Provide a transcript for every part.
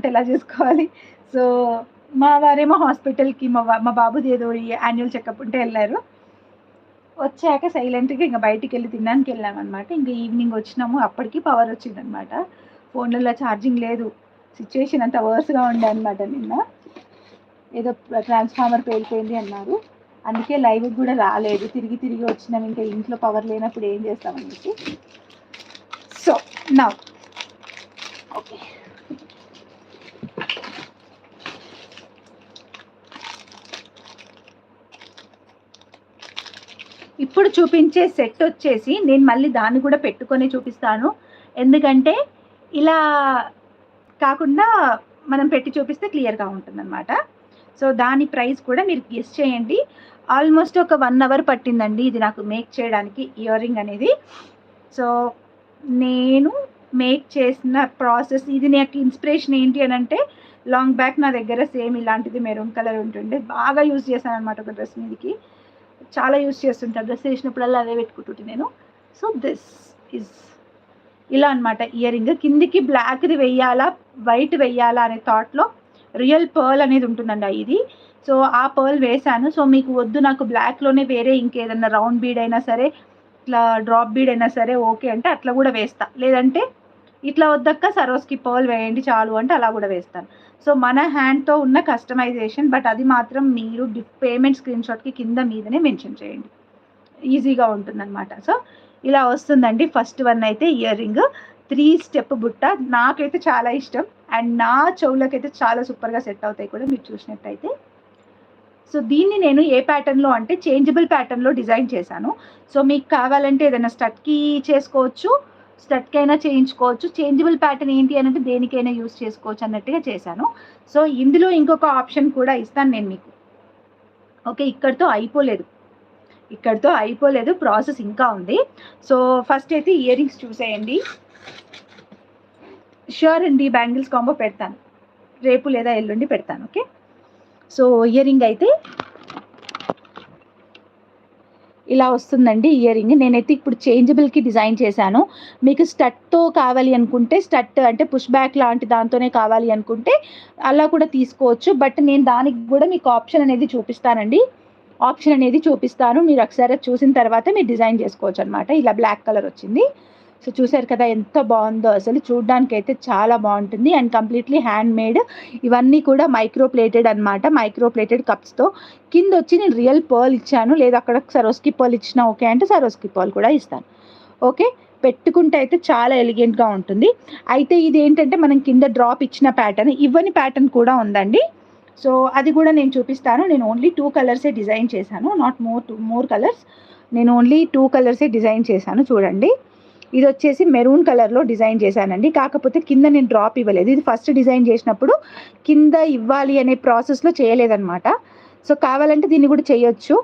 ఎలా చేసుకోవాలి. సో మా వారేమో హాస్పిటల్‌కి మా బాబుది ఏదో యాన్యువల్ చెకప్ ఉంటే ఎళ్లారు. వచ్చాక సైలెంట్‌గా ఇంక బయటికెళ్ళి తినడానికెళ్ళామనమాట. ఇంక ఈవినింగ్ వచ్చినాము. అప్పటికి పవర్ వచ్చిందనమాట. ఫోన్‌లలో ఛార్జింగ్ లేదు. సిట్యుయేషన్ అంతా వర్స్‌గా ఉండే అనమాట నిన్న. ఏదో ట్రాన్స్‌ఫార్మర్ పేలిపోయింది అన్నారు. అందుకే లైవ్‌కి గూడా రాలేదు. తిరిగి వచ్చినాం. ఇంకా ఇంట్లో పవర్ లేనప్పుడు ఏం చేస్తామనేసి. So now okay. ఇప్పుడు చూపించే సెట్ వచ్చేసి నేను మళ్ళీ దాన్ని కూడా పెట్టుకొని చూపిస్తాను. ఎందుకంటే ఇలా కాకుండా మనం పెట్టి చూపిస్తే క్లియర్‌గా ఉంటుందన్నమాట. సో దాని ప్రైస్ కూడా మీరు గెస్ చేయండి. ఆల్మోస్ట్ ఒక 1 అవర్ పట్టిందండి ఇది నాకు మేక్ చేయడానికి ఇయర్ రింగ్ అనేది. సో నేను మేక్ చేసిన ప్రాసెస్ ఇది నాకు ఇన్స్పిరేషన్ ఏంటి అని అంటే లాంగ్ బ్యాక్ నా దగ్గర సేమ్ ఇలాంటిది మెరూన్ కలర్ ఉంటుండే. బాగా యూజ్ చేశాను అనమాట ఒక డ్రెస్ మీదకి. చాలా యూజ్ చేస్తుంటాను. డ్రెస్ వేసినప్పుడల్లా అదే పెట్టుకుంటుంటే నేను. సో దిస్ ఈజ్ ఇలా అనమాట ఇయర్ రింగ్. కిందికి బ్లాక్‌ది వెయ్యాలా, వైట్ వెయ్యాలా అనే థాట్‌లో రియల్ పర్ల్ అనేది ఉంటుందండి ఇది. సో ఆ పర్ల్ వేశాను. సో మీకు వద్దు నాకు బ్లాక్‌లోనే వేరే ఇంకేదన్నా రౌండ్ బీడ్ అయినా సరే, ఇట్లా డ్రాప్ బీడ్ అయినా సరే ఓకే అంటే అట్లా కూడా వేస్తా. లేదంటే ఇట్లా వద్దక్క సరోస్‌కి పర్ల్ వేయండి చాలు అంటే అలా కూడా వేస్తాను. సో మన హ్యాండ్‌తో ఉన్న కస్టమైజేషన్. బట్ అది మాత్రం మీరు పేమెంట్ స్క్రీన్‌షాట్‌కి కింద మీదనే మెన్షన్ చేయండి. ఈజీగా ఉంటుందన్నమాట. సో ఇలా వస్తుందండి. ఫస్ట్ వన్ అయితే ఇయర్ రింగ్ 3 స్టెప్ బుట్ట. నాకైతే చాలా ఇష్టం. అండ్ నా చెవులకైతే చాలా సూపర్‌గా సెట్ అవుతాయి కూడా మీరు చూసినట్టయితే. సో దీన్ని నేను ఏ ప్యాటర్న్‌లో అంటే చేంజబుల్ ప్యాటర్న్‌లో డిజైన్ చేశాను. సో మీకు కావాలంటే ఏదైనా స్టడ్‌కి చేసుకోవచ్చు. స్టడ్‌కైనా చేయించుకోవచ్చు. చేంజబుల్ ప్యాటర్న్ ఏంటి అనంటే దేనికైనా యూజ్ చేసుకోవచ్చు అన్నట్టుగా చేశాను. సో ఇందులో ఇంకొక ఆప్షన్ కూడా ఇస్తాను నేను మీకు. ఓకే. ఇక్కడితో అయిపోలేదు. ప్రాసెస్ ఇంకా ఉంది. సో ఫస్ట్ అయితే ఇయర్ రింగ్స్ చూసేయండి. ష్యూర్ అండి బ్యాంగిల్స్ కాంబో పెడతాను. రేపు లేదా ఎల్లుండి పెడతాను. ఓకే. సో ఇయర్ రింగ్ అయితే ఇలా వస్తుందండి ఇయర్ రింగ్. నేనైతే ఇప్పుడు చేంజబుల్‌కి డిజైన్ చేశాను. మీకు స్టడ్‌తో కావాలి అనుకుంటే స్టడ్ అంటే పుష్ బ్యాక్ లాంటి దాంతోనే కావాలి అనుకుంటే అలా కూడా తీసుకోవచ్చు. బట్ నేను దానికి కూడా మీకు ఆప్షన్ అనేది చూపిస్తాను. మీరు ఒకసారి చూసిన తర్వాత మీరు డిజైన్ చేసుకోవచ్చు అనమాట. ఇలా బ్లాక్ కలర్ వచ్చింది. సో చూసారు కదా ఎంత బాగుందో అసలు. చూడ్డానికైతే చాలా బాగుంటుంది. And completely hand made. ఇవన్నీ కూడా మైక్రో ప్లేటెడ్ అనమాట. మైక్రో ప్లేటెడ్ కప్స్‌తో కింద వచ్చి నేను రియల్ పర్ల్ ఇచ్చాను. లేదా అక్కడ సరోస్కి పర్ల్ ఇచ్చినా ఓకే అంటే సరోస్కి పర్ల్ కూడా ఇస్తాను. ఓకే. పెట్టుకుంటే అయితే చాలా ఎలిగెంట్‌గా ఉంటుంది. అయితే ఇదేంటంటే మనం కింద డ్రాప్ ఇచ్చిన ప్యాటర్న్ ఇవ్వని ప్యాటర్న్ కూడా ఉందండి. సో అది కూడా నేను చూపిస్తాను. నేను ఓన్లీ 2 కలర్సే డిజైన్ చేశాను. Not more colours. నేను ఓన్లీ 2 కలర్సే డిజైన్ చేశాను చూడండి. ఇది వచ్చేసి మెరూన్ కలర్‌లో డిజైన్ చేశానండి. కాకపోతే కింద నేను డ్రాప్ ఇవ్వలేదు. ఇది ఫస్ట్ డిజైన్ చేసినప్పుడు కింద ఇవ్వాలి అనే ప్రాసెస్‌లో చేయలేదన్నమాట. సో కావాలంటే దీన్ని కూడా చేయొచ్చు.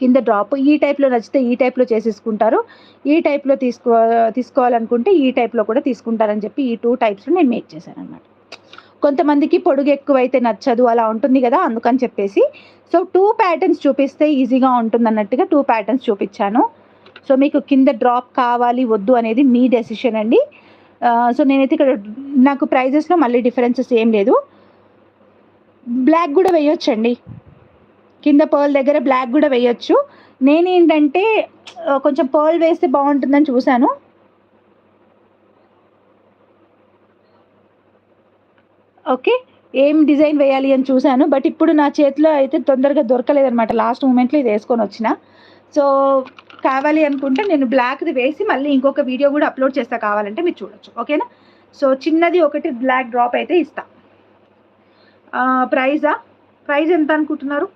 కింద డ్రాప్ ఈ టైప్‌లో నచ్చితే ఈ టైప్‌లో చేసేసుకుంటారు. ఈ టైప్‌లో తీసుకోవాలనుకుంటే ఈ టైప్‌లో కూడా తీసుకుంటారని చెప్పి ఈ 2 టైప్స్‌లో నేను మేక్ చేశానన్నమాట. కొంతమందికి పొడుగు ఎక్కువైతే నచ్చదు అలా ఉంటుంది కదా! అందుకని చెప్పేసి. సో 2 ప్యాటర్న్స్ చూపిస్తే ఈజీగా ఉంటుందన్నట్టుగా 2 ప్యాటర్న్స్ చూపించాను. సో మీకు కింద డ్రాప్ కావాలి వద్దు అనేది మీ డెసిషన్ అండి. సో నేనైతే ఇక్కడ నాకు ప్రైజెస్‌లో మళ్ళీ డిఫరెన్సెస్ ఏం లేదు. బ్లాక్ కూడా వేయొచ్చండి. కింద పర్ల్ దగ్గర బ్లాక్ కూడా వేయొచ్చు. నేనేంటంటే కొంచెం పర్ల్ వేస్తే బాగుంటుందని చూశాను. ఓకే. ఏం డిజైన్ వేయాలి అని చూశాను. బట్ ఇప్పుడు నా చేతిలో అయితే తొందరగా దొరకలేదనమాట. లాస్ట్ మూమెంట్‌లో ఇది వేసుకొని వచ్చిన. సో కావాలి అనుకుంటే నేను బ్లాక్‌ది వేసి మళ్ళీ ఇంకొక వీడియో కూడా అప్లోడ్ చేస్తా కావాలంటే మీరు చూడొచ్చు. ఓకేనా. సో చిన్నది ఒకటి బ్లాక్ డ్రాప్ అయితే ఇస్తా. ప్రైజ్ ఎంత అనుకుంటున్నారు?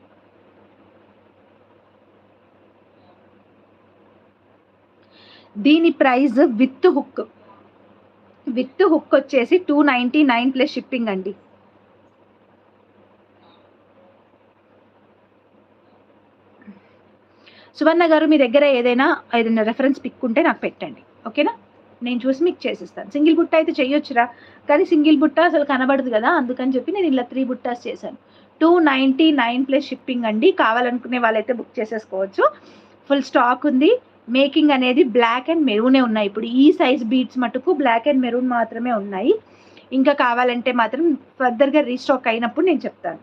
దీని ప్రైస్ విత్ హుక్ వచ్చేసి 299 ప్లస్ షిప్పింగ్ అండి. సువర్ణ గారు మీ దగ్గర ఏదైనా రెఫరెన్స్ పిక్ ఉంటే నాకు పెట్టండి. ఓకేనా. నేను చూసి మీకు చేసిస్తాను. సింగిల్ బుట్ట అయితే చేయొచ్చురా, కానీ సింగిల్ బుట్ట అసలు కనబడదు కదా, అందుకని చెప్పి నేను ఇలా 3 బుట్టాస్ చేశాను. 299 ప్లస్ షిప్పింగ్ అండి. కావాలనుకునే వాళ్ళైతే బుక్ చేసేసుకోవచ్చు. ఫుల్ స్టాక్ ఉంది. మేకింగ్ అనేది బ్లాక్ అండ్ మెరూనే ఉన్నాయి. ఇప్పుడు ఈ సైజ్ బీడ్స్ మటుకు బ్లాక్ అండ్ మెరూన్ మాత్రమే ఉన్నాయి. ఇంకా కావాలంటే మాత్రం ఫర్దర్‌గా రీస్టాక్ అయినప్పుడు నేను చెప్తాను.